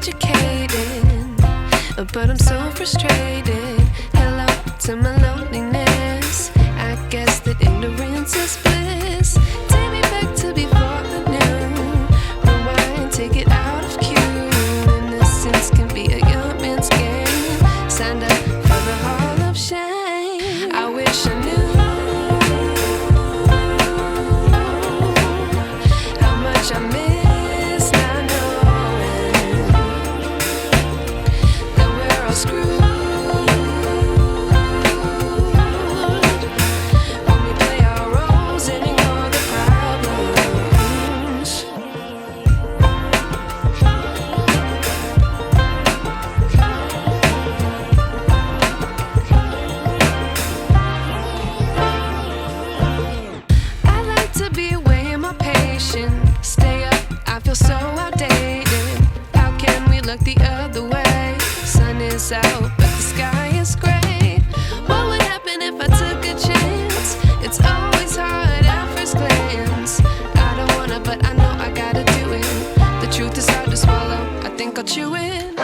educated, but I'm so frustrated. Hello to my loneliness. I guess that ignorance is bliss. Take me back to before I knew. Rewind, take it out of cue. Innocence can be a young man's game. Signed up for the hall of shame. I wish I knew how much I miss not knowing that we're all screwed. Stay up, I feel so outdated. How can we look the other way? Sun is out, but the sky is gray. What would happen if I took a chance? It's always hard at first glance. I don't wanna, but I know I gotta do it. The truth is hard to swallow, I think I'll chew it.